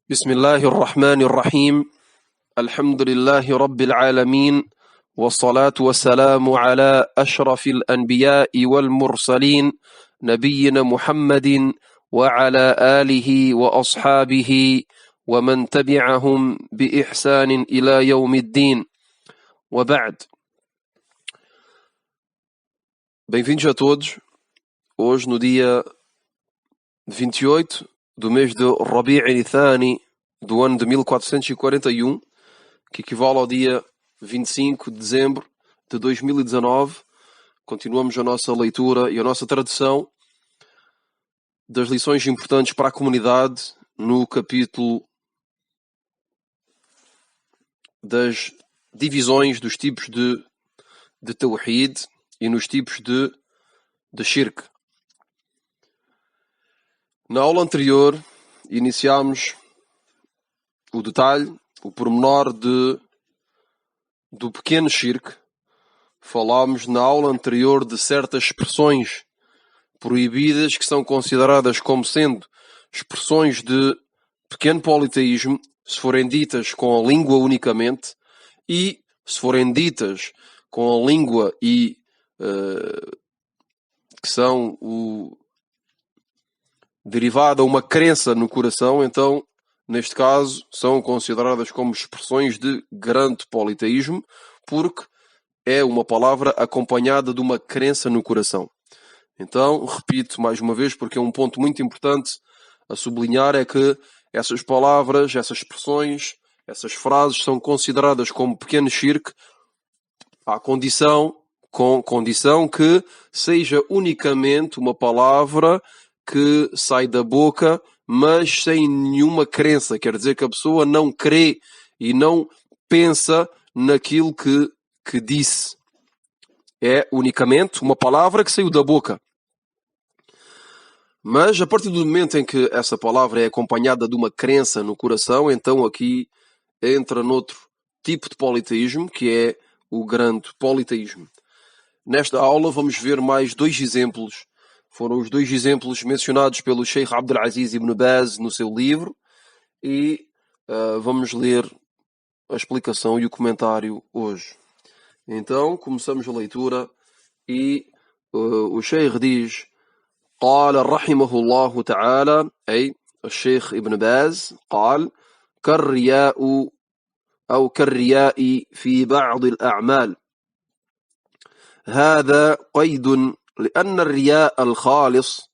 بسم الله الرحمن الرحيم. الحمد لله رب العالمين، والصلاة والسلام على أشرف الأنبياء والمرسلين نبينا محمد وعلى آله وأصحابه ومن تبعهم بإحسان إلى يوم الدين. وبعد. Bem-vindos a todos. Hoje, no dia 28 do mês de Rabi' al-Thani do ano de 1441, que equivale ao dia 25 de dezembro de 2019, continuamos a nossa leitura e a nossa tradução das lições importantes para a comunidade no capítulo das divisões dos tipos de Tawhid e nos tipos de Shirk. Na aula anterior, iniciámos o detalhe, o pormenor do pequeno Shirk. Falámos na aula anterior de certas expressões proibidas que são consideradas como sendo expressões de pequeno politeísmo, se forem ditas com a língua unicamente, e se forem ditas com a língua e que são derivada a uma crença no coração, então, neste caso, são consideradas como expressões de grande politeísmo, porque é uma palavra acompanhada de uma crença no coração. Então, repito mais uma vez, porque é um ponto muito importante a sublinhar, é que essas palavras, essas expressões, essas frases são consideradas como pequeno shirk com condição que seja unicamente uma palavra que sai da boca, mas sem nenhuma crença. Quer dizer que a pessoa não crê e não pensa naquilo que disse. É unicamente uma palavra que saiu da boca. Mas a partir do momento em que essa palavra é acompanhada de uma crença no coração, então aqui entra noutro tipo de politeísmo, que é o grande politeísmo. Nesta aula vamos ver mais dois exemplos. Foram os dois exemplos mencionados pelo Sheikh Abdul Aziz ibn Baz no seu livro, e vamos ler a explicação e o comentário hoje. Então, começamos a leitura e o Sheikh diz: قال رحمه الله تعالى، أي الشيخ ابن باز قال: كالرياء أو كالرياء في بعض الأعمال. هذا قيد، لأن الرياء الخالص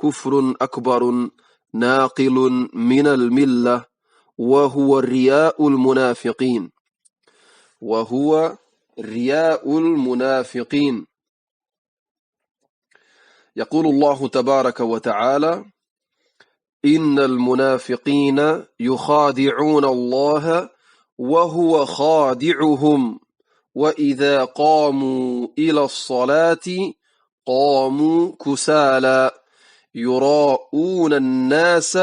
كفر أكبر ناقل من الملة، وهو رياء المنافقين. يقول الله تبارك وتعالى: إن المنافقين يخادعون الله وهو خادعهم وإذا قاموا إلى الصلاة قاموا كسالى يراءون الناس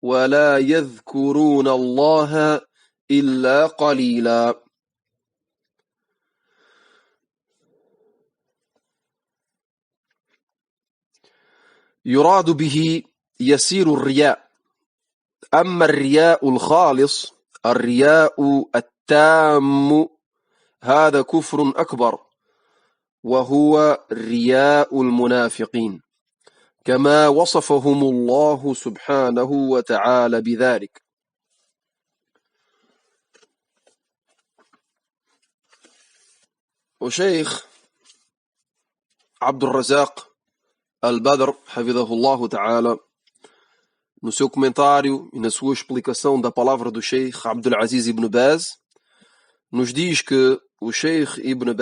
ولا يذكرون الله إلا قليلا. يراد به يسير الرياء. أما الرياء الخالص، الرياء التام، هذا كفر أكبر، وهو رياء المنافقين، كما وصفهم الله سبحانه وتعالى بذلك. وشيخ عبد الرزاق Al-Badr, hafidhahullahu ta'ala, no seu comentário e na sua explicação da palavra do Sheikh Abdul Aziz ibn Baz, nos diz que o Sheikh Ibn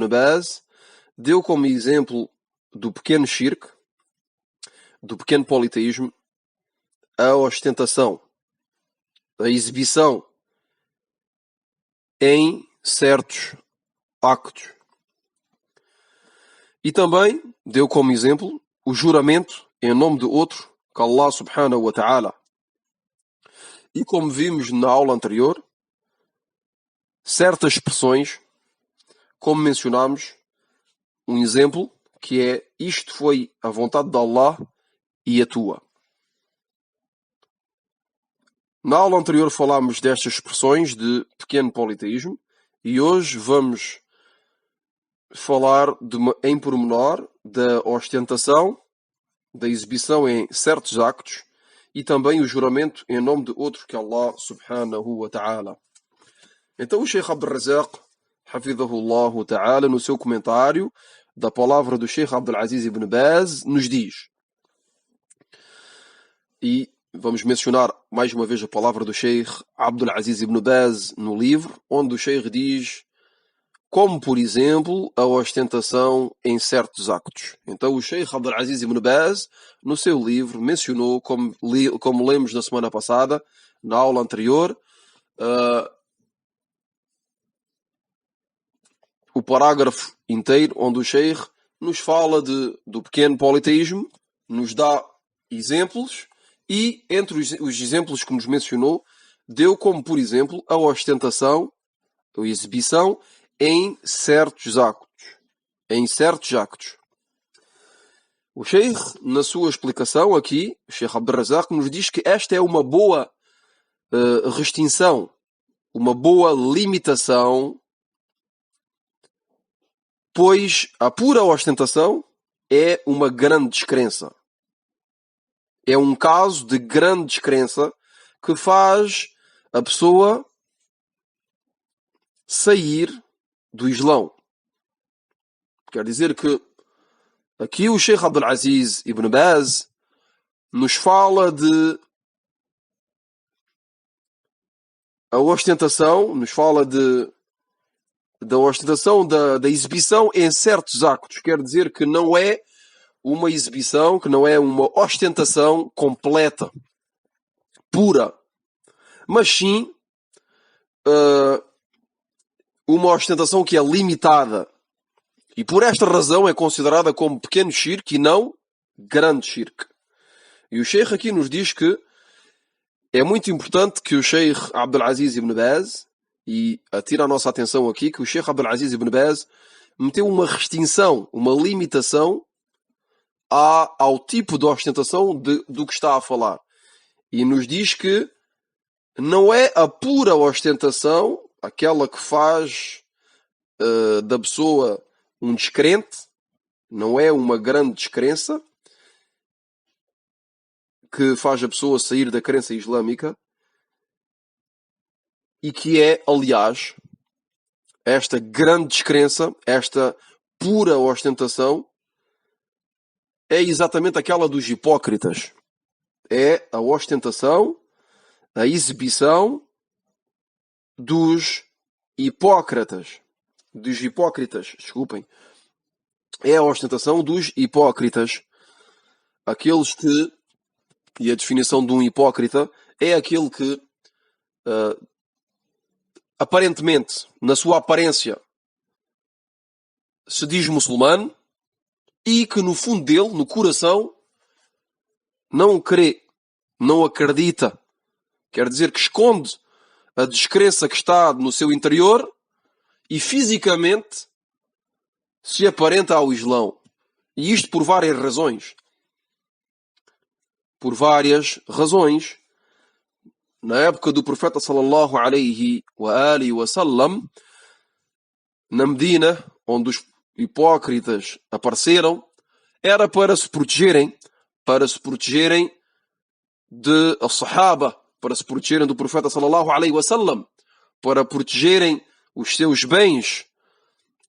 Baz deu como exemplo do pequeno shirk, do pequeno politeísmo, a ostentação, a exibição em certos actos. E também deu como exemplo o juramento em nome de outro que Allah subhanahu wa ta'ala. E como vimos na aula anterior, certas expressões, como mencionámos, um exemplo que é: isto foi a vontade de Allah e a tua. Na aula anterior falámos destas expressões de pequeno politeísmo e hoje vamos falar em pormenor da ostentação, da exibição em certos actos e também o juramento em nome de outro que Allah subhanahu wa ta'ala. Então o Sheikh Abdul Razak, hafidhahullah ta'ala, no seu comentário da palavra do Sheikh Abdul Aziz ibn Baz, nos diz, e vamos mencionar mais uma vez a palavra do Sheikh Abdul Aziz ibn Baz no livro, onde o Sheikh diz, como por exemplo a ostentação em certos actos. Então o Sheikh Abdul Aziz ibn Baz, no seu livro, mencionou, como lemos na semana passada, na aula anterior, o parágrafo inteiro onde o Sheikh nos fala do pequeno politeísmo, nos dá exemplos e, entre os exemplos que nos mencionou, deu como, por exemplo, a ostentação, a exibição em certos actos. Em certos actos. O Sheikh, na sua explicação aqui, o Sheikh Abdul Razak, nos diz que esta é uma boa restrição, uma boa limitação, pois a pura ostentação é uma grande descrença. É um caso de grande descrença que faz a pessoa sair do Islão. Quer dizer que aqui o Sheikh Abdul Aziz ibn Baz nos fala de a ostentação, nos fala da ostentação, da exibição em certos actos. Quer dizer que não é uma exibição, que não é uma ostentação completa, pura, mas sim uma ostentação que é limitada. E por esta razão é considerada como pequeno shirk e não grande shirk. E o Sheikh aqui nos diz que é muito importante que o Sheikh Abdul Aziz ibn Baz, e atira a nossa atenção aqui, que o Sheikh Abdul Aziz ibn Baz meteu uma restrição, uma limitação ao tipo de ostentação do que está a falar. E nos diz que não é a pura ostentação, aquela que faz da pessoa um descrente, não é uma grande descrença, que faz a pessoa sair da crença islâmica, e que é, aliás, esta grande descrença, esta pura ostentação, é exatamente aquela dos hipócritas. É a ostentação, a exibição dos hipócritas. Desculpem. É a ostentação dos hipócritas. Aqueles que, e a definição de um hipócrita, é aquele que aparentemente, na sua aparência, se diz muçulmano e que no fundo dele, no coração, não crê, não acredita. Quer dizer que esconde a descrença que está no seu interior e fisicamente se aparenta ao Islão. E isto por várias razões. Por várias razões. Na época do profeta sallallahu alaihi wa sallam, na Medina, onde os hipócritas apareceram, era para se protegerem de Sahaba, para se protegerem do profeta sallallahu alaihi wa sallam, para protegerem os seus bens,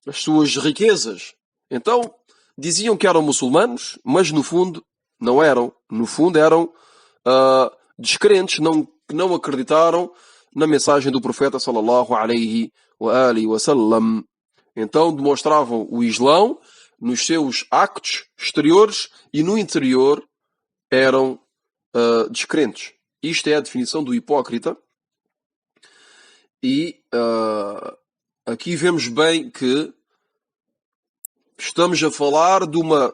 as suas riquezas. Então, diziam que eram muçulmanos, mas no fundo não eram. No fundo eram descrentes, não acreditaram na mensagem do profeta sallallahu alaihi wa sallam. Então demonstravam o Islão nos seus actos exteriores e no interior eram descrentes. Isto é a definição do hipócrita. E aqui vemos bem que estamos a falar de uma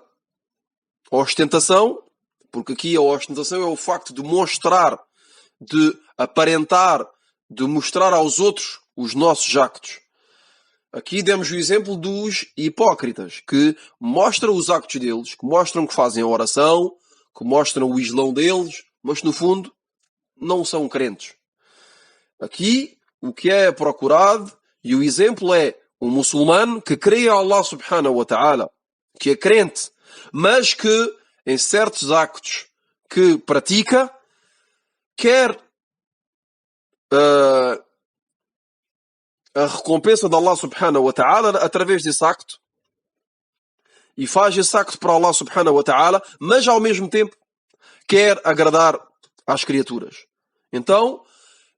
ostentação, porque aqui a ostentação é o facto de mostrar, de aparentar, de mostrar aos outros os nossos actos. Aqui demos o exemplo dos hipócritas, que mostram os actos deles, que mostram que fazem a oração, que mostram o Islão deles, mas no fundo não são crentes. Aqui, o que é procurado, e o exemplo é um muçulmano que crê em Allah subhanahu wa ta'ala, que é crente, mas que em certos actos que pratica, quer a recompensa de Allah subhanahu wa ta'ala através desse acto, e faz esse acto para Allah subhanahu wa ta'ala, mas ao mesmo tempo quer agradar às criaturas. Então,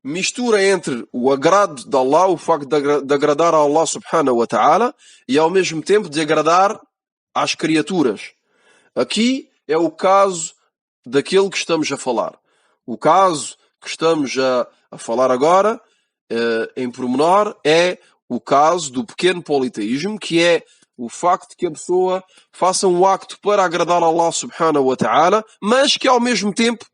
mistura entre o agrado de Allah, o facto de agradar a Allah subhanahu wa ta'ala, e ao mesmo tempo de agradar às criaturas. Aqui é o caso daquele que estamos a falar. O caso que estamos a falar agora, em pormenor, é o caso do pequeno politeísmo, que é o facto de que a pessoa faça um acto para agradar a Allah subhanahu wa ta'ala, mas que ao mesmo tempo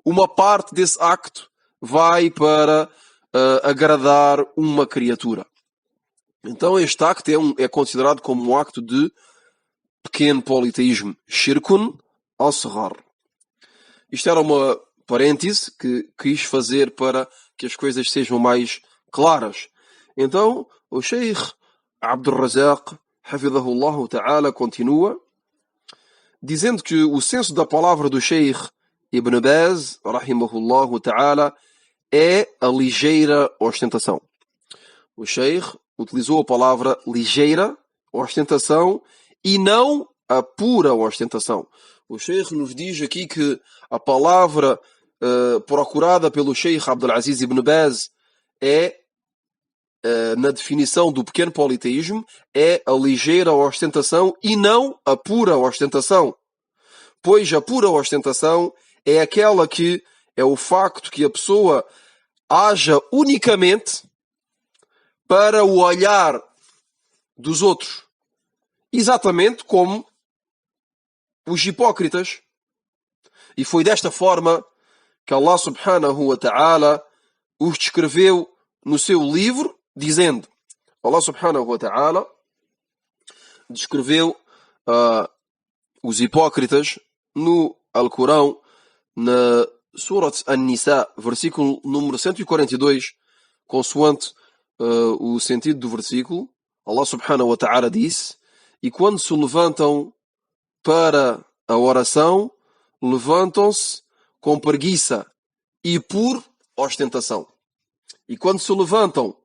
uma parte desse acto vai para agradar uma criatura. Então este acto é considerado como um acto de pequeno politeísmo. Shirkun al-Saghar. Isto era uma parêntese que quis fazer para que as coisas sejam mais claras. Então, o Sheikh Abdul Razak, hafidhahullah ta'ala, continua dizendo que o senso da palavra do Sheikh Ibn Baz, rahimahullah ta'ala, é a ligeira ostentação. O Sheikh utilizou a palavra ligeira ostentação e não a pura ostentação. O Sheikh nos diz aqui que a palavra procurada pelo Sheikh Abdul Aziz Ibn Baz na definição do pequeno politeísmo, é a ligeira ostentação e não a pura ostentação. Pois a pura ostentação é aquela que é o facto que a pessoa haja unicamente para o olhar dos outros. Exatamente como os hipócritas. E foi desta forma que Allah subhanahu wa ta'ala os descreveu no seu livro, dizendo, Allah subhanahu wa ta'ala descreveu os hipócritas no Alcorão, na Surat An-Nisa, versículo número 142, consoante o sentido do versículo. Allah subhanahu wa ta'ala disse: e quando se levantam para a oração, levantam-se com preguiça e por ostentação. E quando se levantam,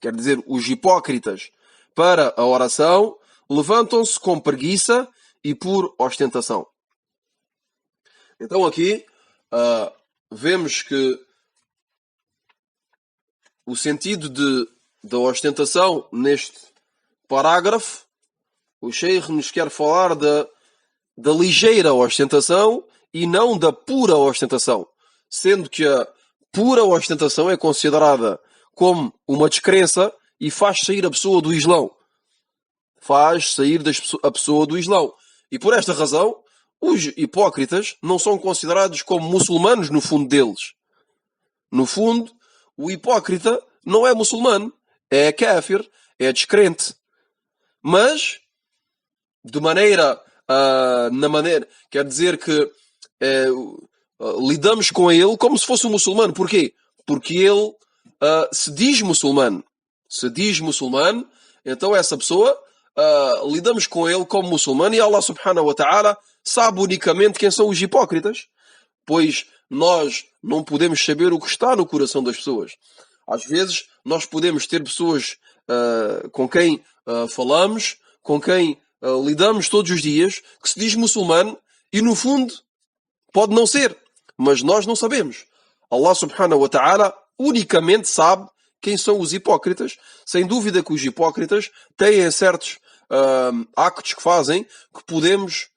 quer dizer, os hipócritas, para a oração, levantam-se com preguiça e por ostentação. Então aqui vemos que o sentido da ostentação neste parágrafo, o Sheikh nos quer falar da ligeira ostentação e não da pura ostentação, sendo que a pura ostentação é considerada como uma descrença e faz sair a pessoa do Islão. Faz sair a pessoa do Islão. E por esta razão, os hipócritas não são considerados como muçulmanos no fundo deles. No fundo, o hipócrita não é muçulmano, é kafir, é descrente. Mas, quer dizer que lidamos com ele como se fosse um muçulmano. Porquê? Porque ele se diz muçulmano. Se diz muçulmano, então essa pessoa, lidamos com ele como muçulmano, e Allah subhanahu wa ta'ala sabe unicamente quem são os hipócritas, pois nós não podemos saber o que está no coração das pessoas. Às vezes nós podemos ter pessoas com quem falamos, com quem lidamos todos os dias, que se diz muçulmano e no fundo pode não ser, mas nós não sabemos. Allah subhanahu wa ta'ala unicamente sabe quem são os hipócritas. Sem dúvida que os hipócritas têm certos actos que fazem que podemos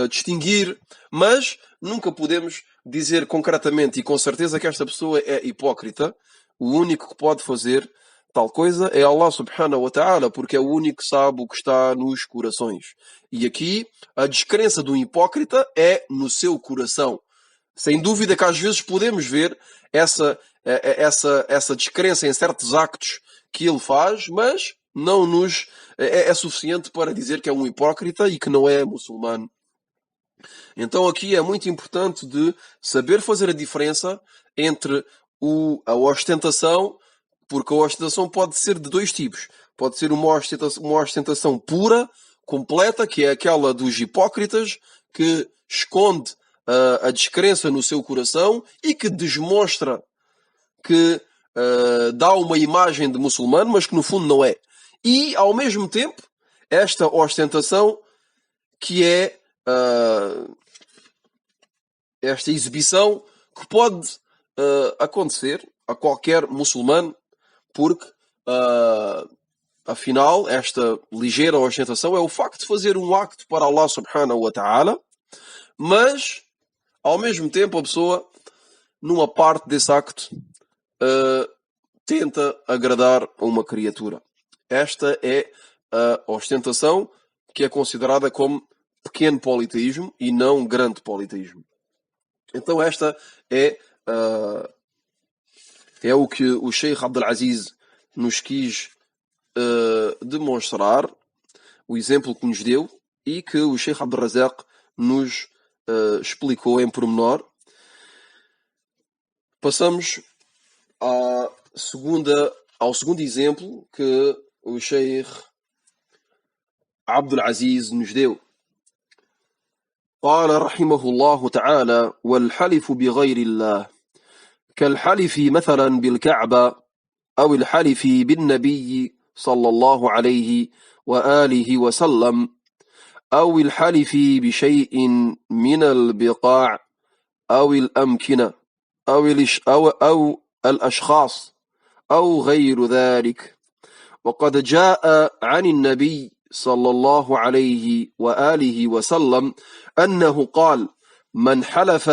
distinguir, mas nunca podemos dizer concretamente e com certeza que esta pessoa é hipócrita. O único que pode fazer tal coisa é Allah subhanahu wa ta'ala, porque é o único que sabe o que está nos corações. E aqui a descrença do hipócrita é no seu coração. Sem dúvida que às vezes podemos ver essa descrença em certos actos que ele faz, mas não é suficiente para dizer que é um hipócrita e que não é muçulmano. Então aqui é muito importante de saber fazer a diferença entre a ostentação, porque a ostentação pode ser de dois tipos. Pode ser uma ostentação pura, completa, que é aquela dos hipócritas, que esconde a descrença no seu coração e que demonstra que dá uma imagem de muçulmano, mas que no fundo não é. E, ao mesmo tempo, esta ostentação que é esta exibição que pode acontecer a qualquer muçulmano, porque afinal esta ligeira ostentação é o facto de fazer um acto para Allah subhanahu wa ta'ala, mas ao mesmo tempo a pessoa, numa parte desse acto, tenta agradar a uma criatura. Esta é a ostentação que é considerada como pequeno politeísmo e não grande politeísmo. Então esta é o que o Sheikh Abdul Aziz nos quis demonstrar, o exemplo que nos deu e que o Sheikh Abdul Razak nos explicou em pormenor. Passamos ao segundo exemplo que o Sheikh Abdul Aziz nos deu. قال رحمه الله تعالى: والحلف بغير الله كالحلف مثلا بالكعبة أو الحلف بالنبي صلى الله عليه وآله وسلم أو الحلف بشيء من البقاع أو الأمكنة أو الأشخاص أو غير ذلك. وقد جاء عن النبي صلى الله عليه وآله وسلم أنه قال: من حلف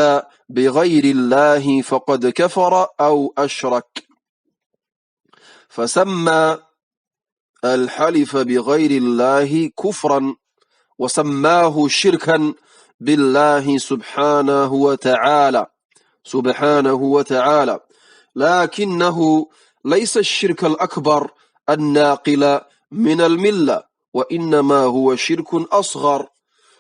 بغير الله فقد كفر أو أشرك. فسمى الحلف بغير الله كفرا وسماه شركا بالله سبحانه وتعالى لكنه ليس الشرك الأكبر الناقل من الملة، وإنما هو شرك أصغر،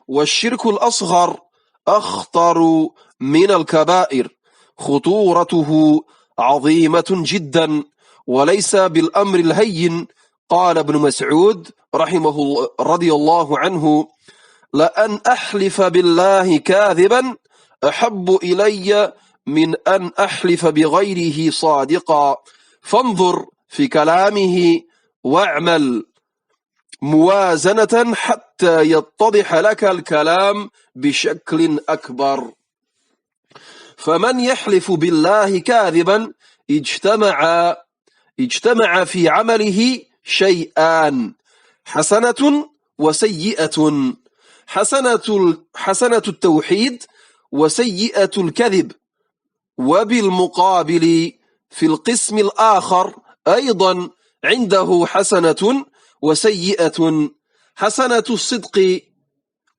والشرك الأصغر أخطر من الكبائر، خطورته عظيمة جدا وليس بالأمر الهين. قال ابن مسعود رضي الله عنه: لأن أحلف بالله كاذبا أحب إلي من أن أحلف بغيره صادقا. فانظر في كلامه واعمل موازنة حتى يتضح لك الكلام بشكل أكبر. فمن يحلف بالله كاذبا اجتمع في عمله شيئان: حسنة وسيئة، حسنة التوحيد وسيئة الكذب. وبالمقابل في القسم الآخر أيضا عنده حسنة وسيئة: حسنة الصدق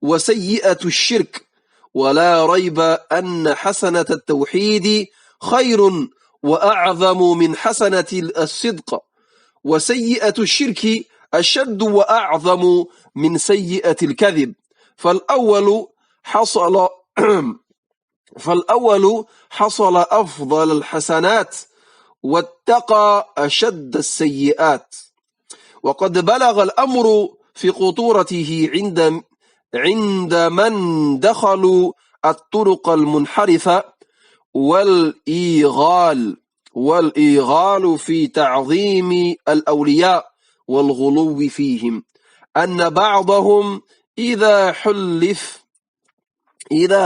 وسيئة الشرك. ولا ريب أن حسنة التوحيد خير وأعظم من حسنة الصدق، وسيئة الشرك أشد وأعظم من سيئة الكذب. فالأول حصل أفضل الحسنات واتقى أشد السيئات. وقد بلغ الأمر في خطورته عند من دخلوا الطرق المنحرفة والإيغال في تعظيم الأولياء والغلو فيهم، أن بعضهم إذا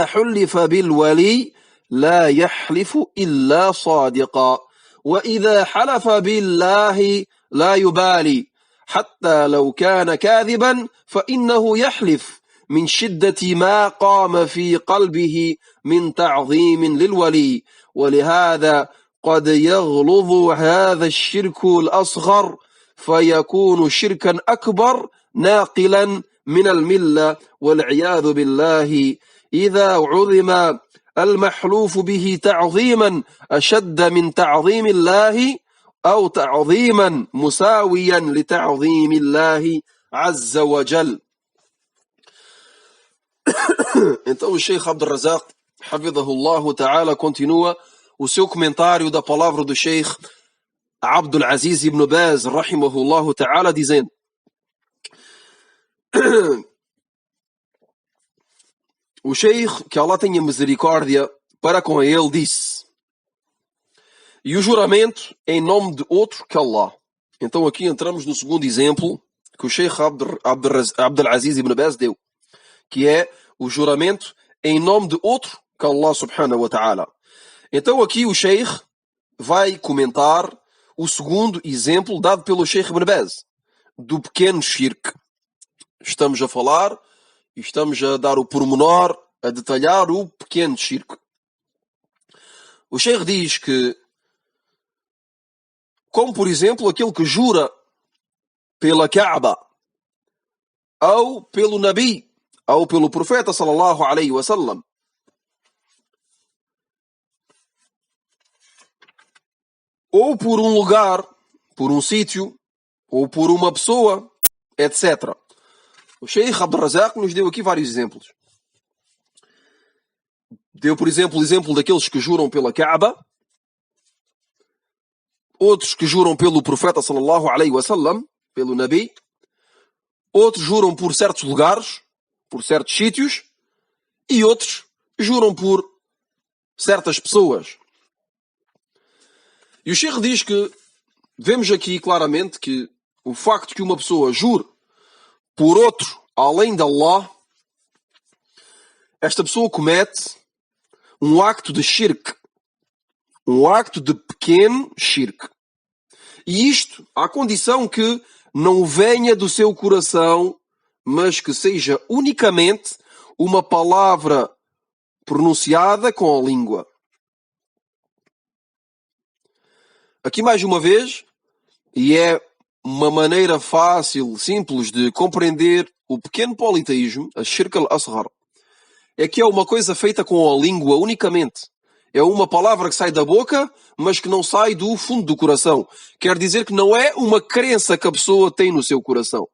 حلف بالولي لا يحلف إلا صادقا، وإذا حلف بالله لا يبالي حتى لو كان كاذبا فإنه يحلف من شدة ما قام في قلبه من تعظيم للولي. ولهذا قد يغلظ هذا الشرك الأصغر فيكون شركا أكبر ناقلا من الملة والعياذ بالله، إذا عظم المحلوف به تعظيما أشد من تعظيم الله أو تعظيما مساويا لتعظيم الله عز وجل. Então o Sheikh Abdul Razak, Hafidhahullah Ta'ala, continua o seu comentário da palavra do Sheikh Abdul Aziz ibn Baz, Rahimahullah Ta'ala, dizendo: o Sheikh, que Allah tenha misericórdia para com ele, disse: e o juramento em nome de outro que Allah. Então aqui entramos no segundo exemplo que o Sheikh Abdul Aziz ibn Baz deu, que é o juramento em nome de outro que Allah subhanahu wa ta'ala. Então aqui o Sheikh vai comentar o segundo exemplo dado pelo Sheikh ibn Baz, do pequeno shirk. Estamos a falar e estamos a dar o pormenor, a detalhar o pequeno shirk. O Sheikh diz que, como por exemplo aquele que jura pela Kaaba, ou pelo Nabi, ou pelo profeta sallallahu alaihi wasallam, ou por um lugar, por um sítio, ou por uma pessoa, etc. O Sheikh Abdul Razak nos deu aqui vários exemplos. Deu, por exemplo, o exemplo daqueles que juram pela Kaaba, outros que juram pelo profeta sallallahu alaihi wasallam, pelo Nabi, outros juram por certos lugares, por certos sítios, e outros juram por certas pessoas. E o Sheikh diz que vemos aqui claramente que o facto que uma pessoa jure por outro além de Allah, esta pessoa comete um acto de shirk, um acto de pequeno shirk. E isto à condição que não venha do seu coração, mas que seja unicamente uma palavra pronunciada com a língua. Aqui mais uma vez, e é uma maneira fácil, simples de compreender o pequeno politeísmo, a shirk al-asghar, é que é uma coisa feita com a língua unicamente. É uma palavra que sai da boca, mas que não sai do fundo do coração. Quer dizer que não é uma crença que a pessoa tem no seu coração.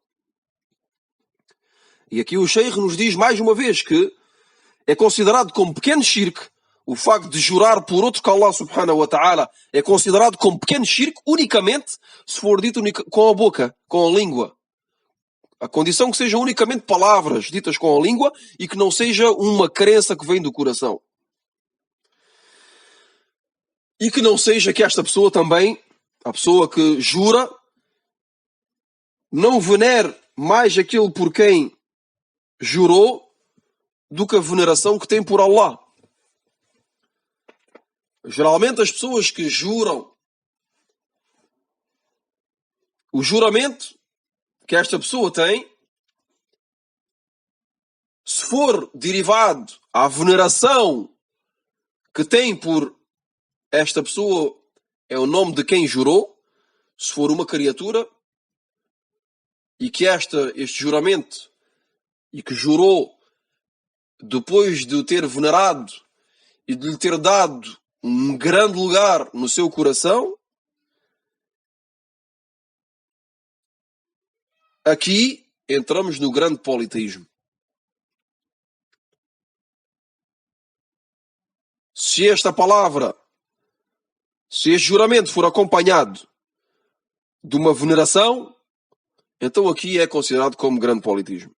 E aqui o Sheikh nos diz mais uma vez que é considerado como pequeno shirk. O facto de jurar por outro que Allah subhanahu wa ta'ala é considerado como pequeno shirk unicamente se for dito com a boca, com a língua. A condição que sejam unicamente palavras ditas com a língua e que não seja uma crença que vem do coração. E que não seja que esta pessoa também, a pessoa que jura, não venere mais aquilo por quem jurou do que a veneração que tem por Allah. Geralmente as pessoas que juram, o juramento que esta pessoa tem, se for derivado à veneração que tem por esta pessoa, é o nome de quem jurou, se for uma criatura, e que este juramento, e que jurou depois de o ter venerado e de lhe ter dado um grande lugar no seu coração, aqui entramos no grande politeísmo. Se esta palavra, se este juramento for acompanhado de uma veneração, então aqui é considerado como grande politeísmo.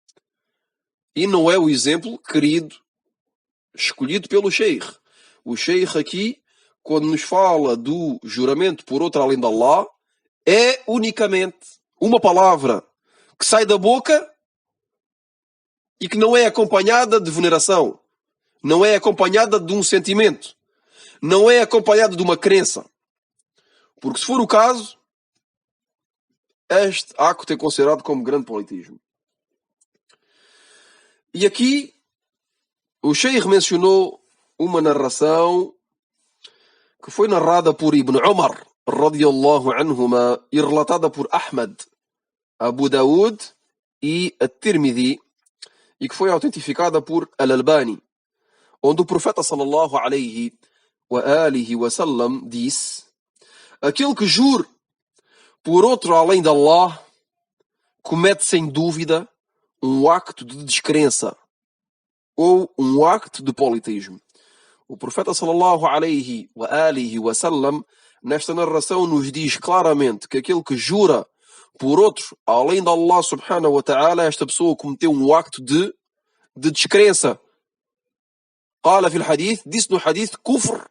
E não é o exemplo querido, escolhido pelo Sheikh. O Sheikh aqui, quando nos fala do juramento por outro além de Allah, é unicamente uma palavra que sai da boca e que não é acompanhada de veneração, não é acompanhada de um sentimento, não é acompanhada de uma crença. Porque se for o caso, este acto é considerado como grande politeísmo. E aqui o Sheikh mencionou uma narração que foi narrada por Ibn Umar radiyallahu anhuma e relatada por Ahmad, Abu Daud e At-Tirmidhi, e que foi autentificada por Al-Albani, onde o profeta sallallahu alaihi wa alihi wa sallam disse: aquele que jure por outro além de Allah comete sem dúvida um acto de descrença. ou um acto de politeísmo. O profeta sallallahu alaihi wa alihi wa sallam, nesta narração, nos diz claramente que aquele que jura por outro, além de Allah subhanahu wa ta'ala, esta pessoa cometeu um acto de descrença. قال في الحديث, disse no hadith, كفر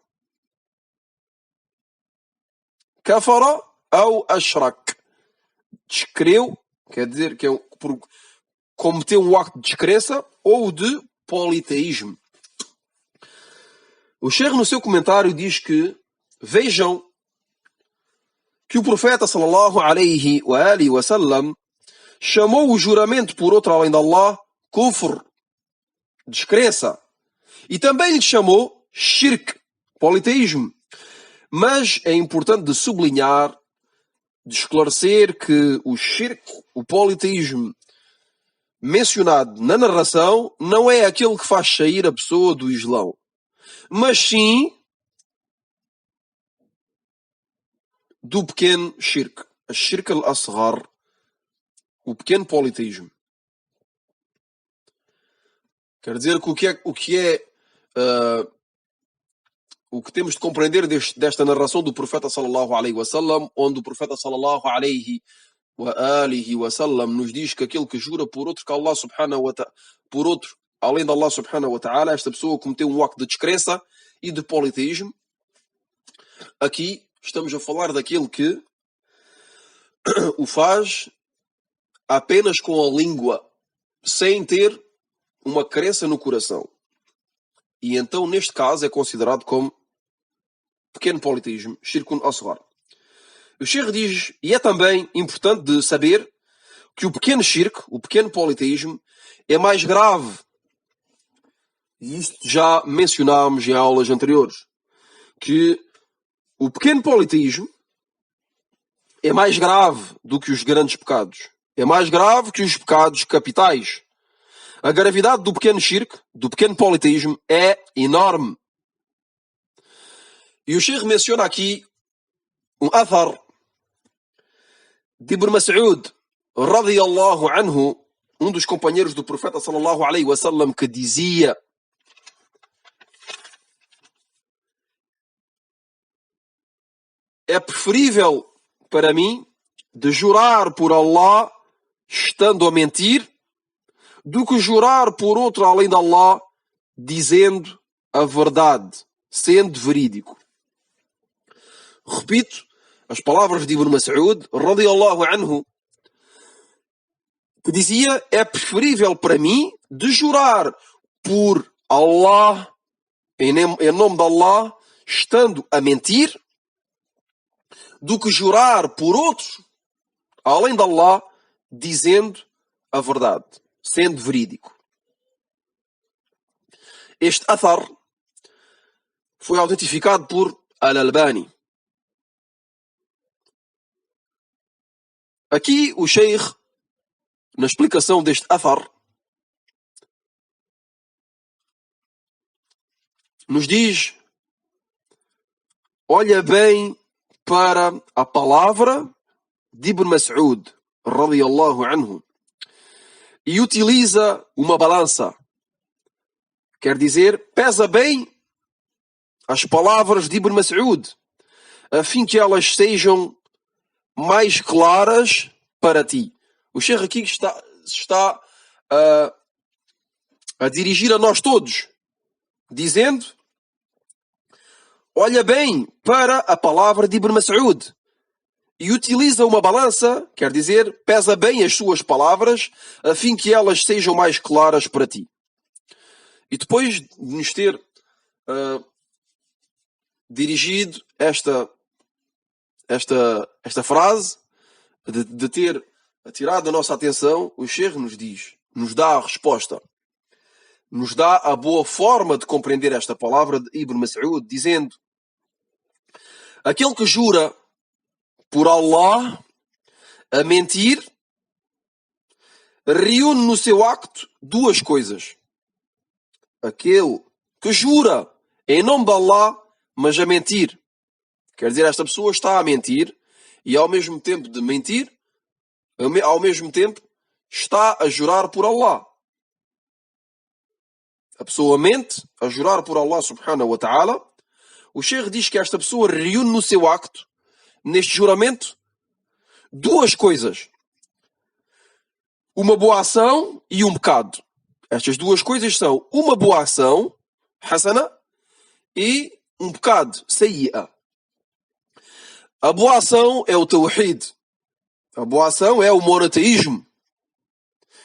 كفر أو أشرك. Descreu, quer dizer que cometeu um acto de descrença ou de politeísmo. O Sheikh, no seu comentário, diz que vejam que o profeta sallallahu alaihi wa alihi wa sallam chamou o juramento por outro além de Allah kufr, descrença, e também lhe chamou shirk, politeísmo. Mas é importante de sublinhar, de esclarecer que o shirk, o politeísmo mencionado na narração, não é aquele que faz sair a pessoa do Islão, mas sim do pequeno shirk, a shirk al-asghar, o pequeno politeísmo. Quer dizer que o que temos de compreender desta narração do profeta sallallahu alaihi wasallam, onde o profeta sallallahu alaihi wa alihi wasallam nos diz que aquele que jura por outro que Allah subhanahu wa ta'ala, por outro além de Allah subhanahu wa ta'ala, esta pessoa cometeu um acto de descrença e de politeísmo. Aqui estamos a falar daquele que o faz apenas com a língua, sem ter uma crença no coração. E então, neste caso, é considerado como pequeno politeísmo, shirkun asghar. O Sheikh diz, e é também importante de saber, que o pequeno shirk, o pequeno politeísmo, é mais grave. E isto já mencionámos em aulas anteriores. Que o pequeno politeísmo é mais grave do que os grandes pecados. É mais grave que os pecados capitais. A gravidade do pequeno shirk, do pequeno politeísmo, é enorme. E o Sheikh menciona aqui um athar de Ibn Mas'ud, radiyallahu anhu, um dos companheiros do profeta sallallahu alaihi wasallam, que dizia: é preferível para mim de jurar por Allah estando a mentir do que jurar por outro além de Allah dizendo a verdade, sendo verídico. Repito as palavras de Ibn Mas'ud, radiyallahu anhu, que dizia: é preferível para mim de jurar por Allah, em nome de Allah, estando a mentir, do que jurar por outros além de Allah dizendo a verdade, sendo verídico. Este athar foi autentificado por Al-Albani. Aqui o Sheikh, na explicação deste athar, nos diz: olha bem para a palavra de Ibn Mas'ud, radiyallahu anhu, e utiliza uma balança. Quer dizer, pesa bem as palavras de Ibn Mas'ud, a fim que elas sejam mais claras para ti. O Sheikh aqui está a dirigir a nós todos, dizendo: olha bem para a palavra de Ibn Mas'ud e utiliza uma balança, quer dizer, pesa bem as suas palavras, a fim que elas sejam mais claras para ti. E depois de nos ter dirigido esta frase, de ter tirado a nossa atenção, o Sheikh nos diz, nos dá a resposta, nos dá a boa forma de compreender esta palavra de Ibn Mas'ud, dizendo: aquele que jura por Allah a mentir, reúne no seu acto duas coisas. Aquele que jura em nome de Allah, mas a mentir. Quer dizer, esta pessoa está a mentir e ao mesmo tempo de mentir, ao mesmo tempo está a jurar por Allah. a pessoa mente a jurar por Allah subhanahu wa ta'ala, o Sheikh diz que esta pessoa reúne no seu acto, neste juramento, duas coisas. Uma boa ação e um pecado. Estas duas coisas são uma boa ação, hasana, e um pecado, sayyi'a. A boa ação é o tawhid. A boa ação é o monoteísmo.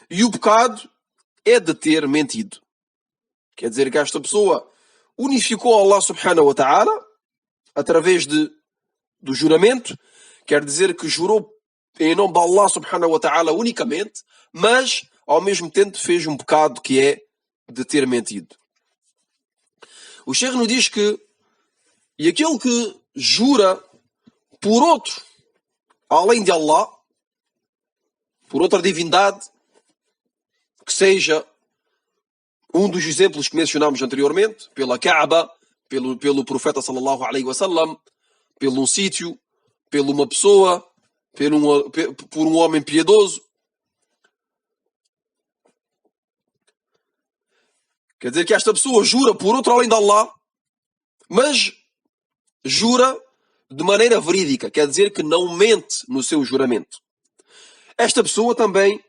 E o pecado é de ter mentido. Quer dizer que esta pessoa unificou Allah subhanahu wa ta'ala através do juramento. Quer dizer que jurou em nome de Allah subhanahu wa ta'ala unicamente, mas ao mesmo tempo fez um pecado que é de ter mentido. O Sheikh nos diz que e aquele que jura por outro, além de Allah, por outra divindade, que seja um dos exemplos que mencionámos anteriormente, pela Kaaba, pelo profeta sallallahu alaihi wasallam, pelo um sítio, pela uma pessoa, por um homem piedoso. Quer dizer que esta pessoa jura por outro além de Allah, mas jura de maneira verídica. Quer dizer que não mente no seu juramento. Esta pessoa também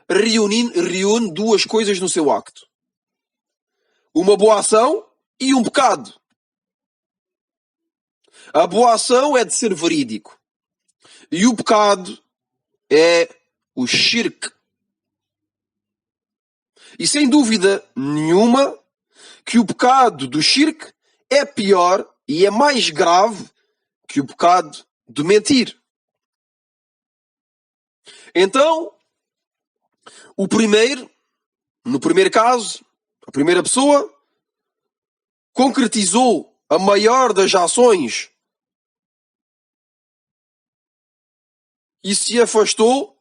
reúne duas coisas no seu acto. Uma boa ação e um pecado. A boa ação é de ser verídico. E o pecado é o shirk. E sem dúvida nenhuma que o pecado do shirk é pior e é mais grave que o pecado de mentir. Então, no primeiro caso, a primeira pessoa concretizou a maior das ações e se afastou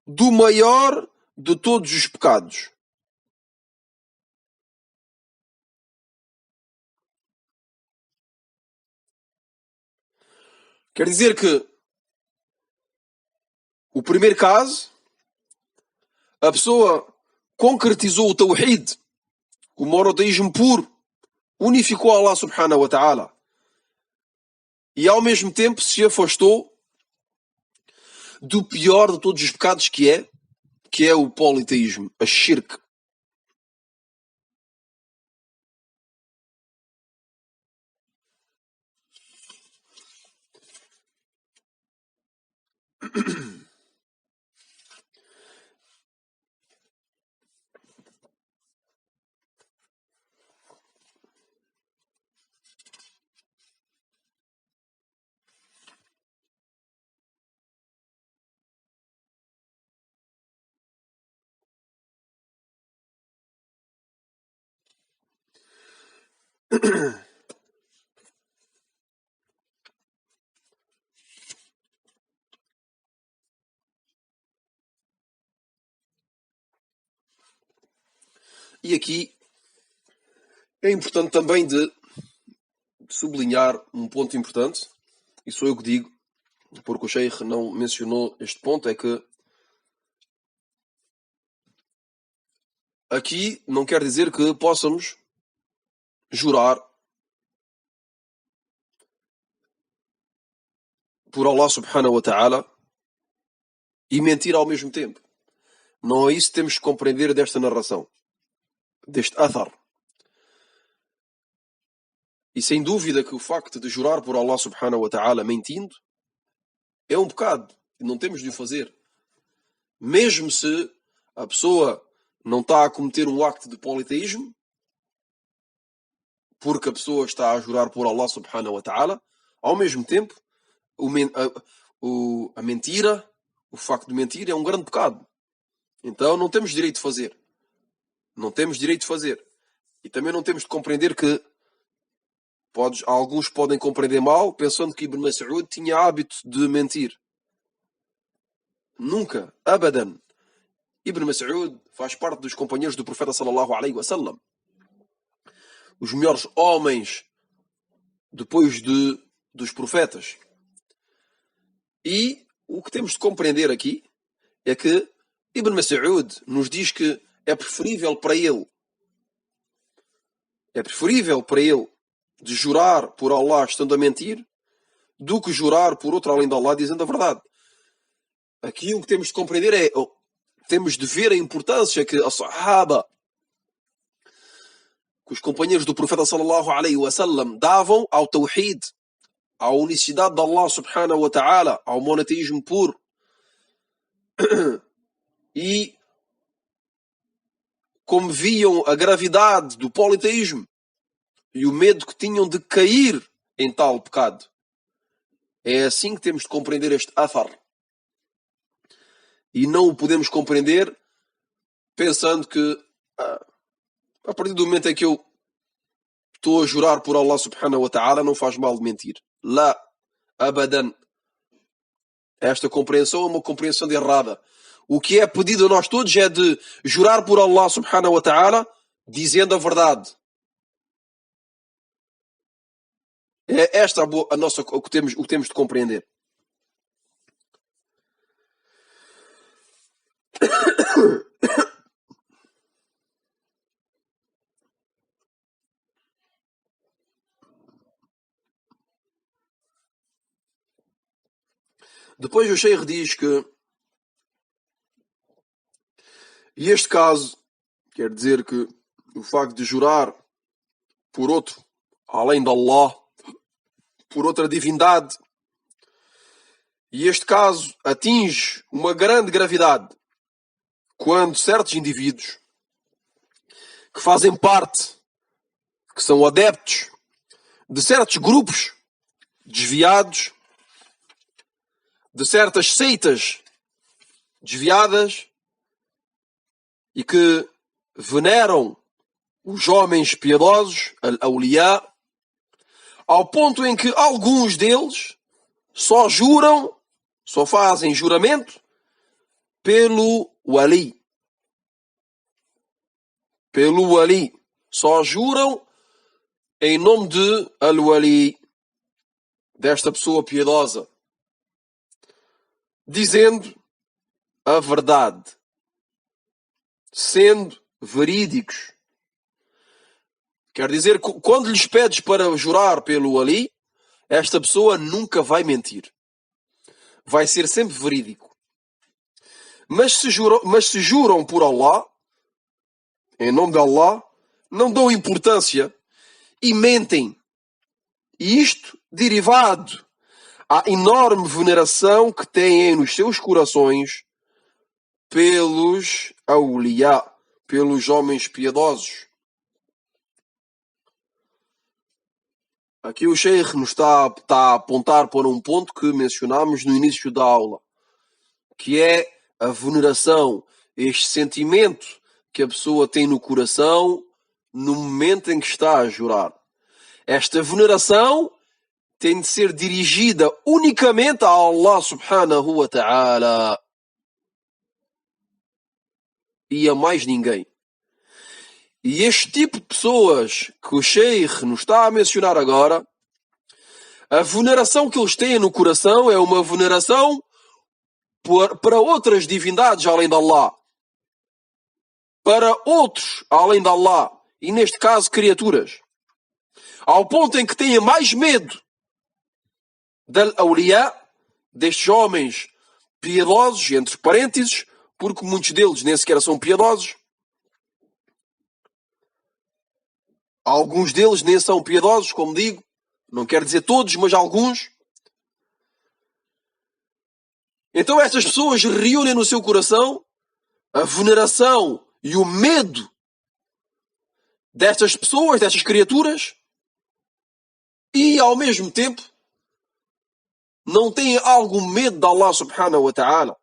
do maior de todos os pecados. Quer dizer que o primeiro caso, a pessoa concretizou o tawhid, o monoteísmo puro, unificou Allah subhanahu wa ta'ala e ao mesmo tempo se afastou do pior de todos os pecados que é o politeísmo, a shirk. E aqui é importante também de sublinhar um ponto importante, e sou eu que digo, porque o Sheikh não mencionou este ponto, é que aqui não quer dizer que possamos jurar por Allah subhanahu wa ta'ala e mentir ao mesmo tempo. Não é isso que temos que compreender desta narração, deste athar. E sem dúvida que o facto de jurar por Allah subhanahu wa ta'ala mentindo é um pecado. E não temos de o fazer. Mesmo se a pessoa não está a cometer um acto de politeísmo, porque a pessoa está a jurar por Allah subhanahu wa ta'ala, ao mesmo tempo, a mentira, o facto de mentir é um grande pecado. Então não temos direito de fazer. Não temos direito de fazer. E também não temos de compreender que alguns podem compreender mal, pensando que Ibn Mas'ud tinha hábito de mentir. Nunca, abadan. Ibn Mas'ud faz parte dos companheiros do profeta sallallahu alaihi wasallam. Os melhores homens depois dos profetas. E o que temos de compreender aqui é que Ibn Mas'ud nos diz que é preferível para ele É preferível para ele de jurar por Allah estando a mentir do que jurar por outro além de Allah dizendo a verdade. Aqui o que temos de compreender é, temos de ver a importância que a Sahaba, que os companheiros do profeta sallallahu alaihi wasallam davam ao Tawhid, à unicidade de Allah subhanahu wa ta'ala, ao monoteísmo puro. E como viam a gravidade do politeísmo e o medo que tinham de cair em tal pecado. É assim que temos de compreender este athar. E não o podemos compreender pensando que a partir do momento em que eu estou a jurar por Allah subhanahu wa ta'ala não faz mal de mentir. Lá, abadan. Esta compreensão é uma compreensão errada. O que é pedido a nós todos é de jurar por Allah subhanahu wa ta'ala dizendo a verdade. É esta a nossa, o que temos de compreender. Depois o Sheikh diz que e este caso quer dizer que o facto de jurar por outro, além de Allah, por outra divindade, e este caso atinge uma grande gravidade quando certos indivíduos que fazem parte, que são adeptos de certos grupos desviados, de certas seitas desviadas e que veneram os homens piedosos, al-awliya, ao ponto em que alguns deles só juram, só fazem juramento pelo wali. Pelo wali. Só juram em nome de al-wali, desta pessoa piedosa, dizendo a verdade, sendo verídicos. Quer dizer, quando lhes pedes para jurar pelo Ali, esta pessoa nunca vai mentir. Vai ser sempre verídico. Mas se juram por Allah, em nome de Allah, não dão importância e mentem. E isto derivado à enorme veneração que têm nos seus corações pelos awliya, pelos homens piedosos. Aqui o Sheikh nos está a apontar para um ponto que mencionámos no início da aula, que é a veneração, este sentimento que a pessoa tem no coração no momento em que está a jurar. Esta veneração tem de ser dirigida unicamente a Allah subhanahu wa ta'ala e a mais ninguém. E este tipo de pessoas que o Sheikh nos está a mencionar agora, a veneração que eles têm no coração é uma veneração para outras divindades além de Allah. Para outros além de Allah. E neste caso, criaturas. Ao ponto em que têm mais medo del awliya, destes homens piedosos, entre parênteses, porque muitos deles nem sequer são piedosos. Alguns deles nem são piedosos, como digo. Não quero dizer todos, mas alguns. Então estas pessoas reúnem no seu coração a veneração e o medo destas pessoas, destas criaturas, e ao mesmo tempo não têm algum medo de Allah subhanahu wa ta'ala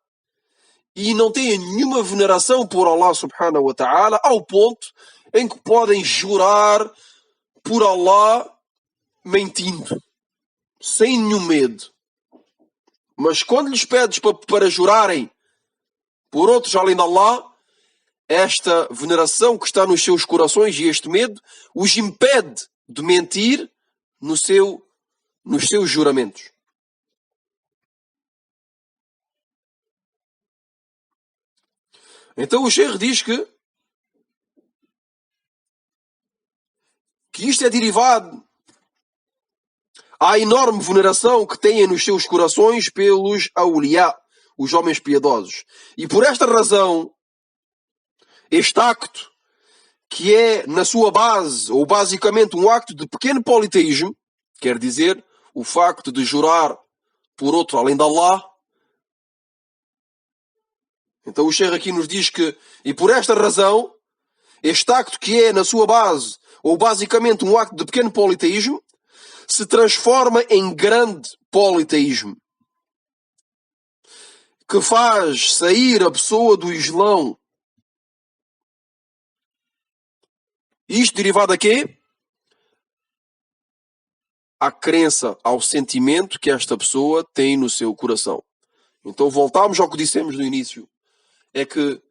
e não têm nenhuma veneração por Allah subhanahu wa ta'ala ao ponto em que podem jurar por Allah mentindo, sem nenhum medo. Mas quando lhes pedes para jurarem por outros além de Allah, esta veneração que está nos seus corações e este medo os impede de mentir nos seus juramentos. Então o Sheikh diz que que isto é derivado à enorme veneração que têm nos seus corações pelos awliya, os homens piedosos. E por esta razão, este acto, que é na sua base, ou basicamente um acto de pequeno politeísmo, quer dizer, o facto de jurar por outro além de Allah. Então o Sheikh aqui nos diz que, e por esta razão, este acto que é na sua base, ou basicamente um acto de pequeno politeísmo, se transforma em grande politeísmo, que faz sair a pessoa do Islão. Isto derivado a quê? À crença, ao sentimento que esta pessoa tem no seu coração. Então voltamos ao que dissemos no início. É que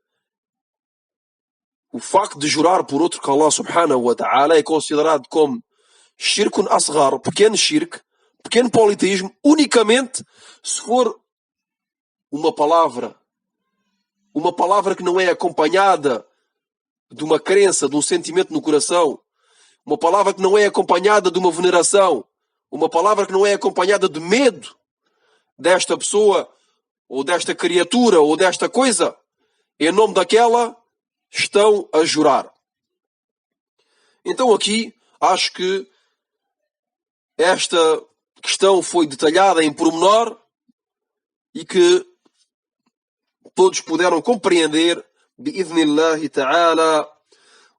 o facto de jurar por outro que Allah subhanahu wa ta'ala é considerado como shirkun asghar, pequeno shirk, pequeno politeísmo, unicamente se for uma palavra que não é acompanhada de uma crença, de um sentimento no coração, uma palavra que não é acompanhada de uma veneração, uma palavra que não é acompanhada de medo desta pessoa, ou desta criatura, ou desta coisa, em nome daquela estão a jurar. Então aqui, acho que esta questão foi detalhada em pormenor e que todos puderam compreender, bi'idhnillahi ta'ala.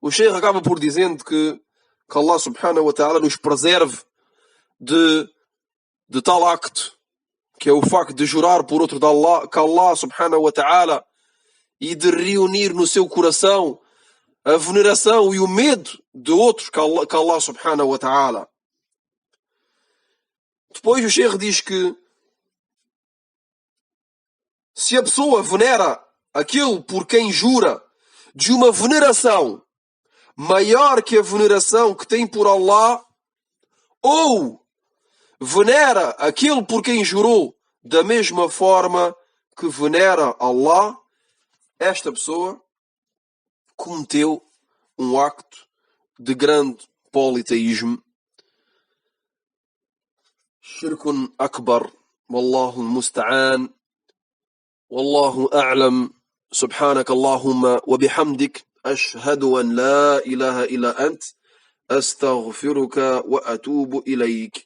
O Sheikh acaba por dizendo que Allah subhanahu wa ta'ala nos preserve de tal acto, que é o facto de jurar por outro de Allah, que Allah subhanahu wa ta'ala, e de reunir no seu coração a veneração e o medo de outros que Allah subhanahu wa ta'ala. Depois o Sheikh diz que se a pessoa venera aquilo por quem jura de uma veneração maior que a veneração que tem por Allah, ou venera aquilo por quem jurou da mesma forma que venera Allah, esta pessoa cometeu um acto de grande politeísmo. Shirkun akbar. Wallahu musta'an. Wallahu a'lam. Subhanak Allahumma wa bihamdik. Ashhadu an la ilaha illa ant. Astaghfiruka wa atubu ilayk.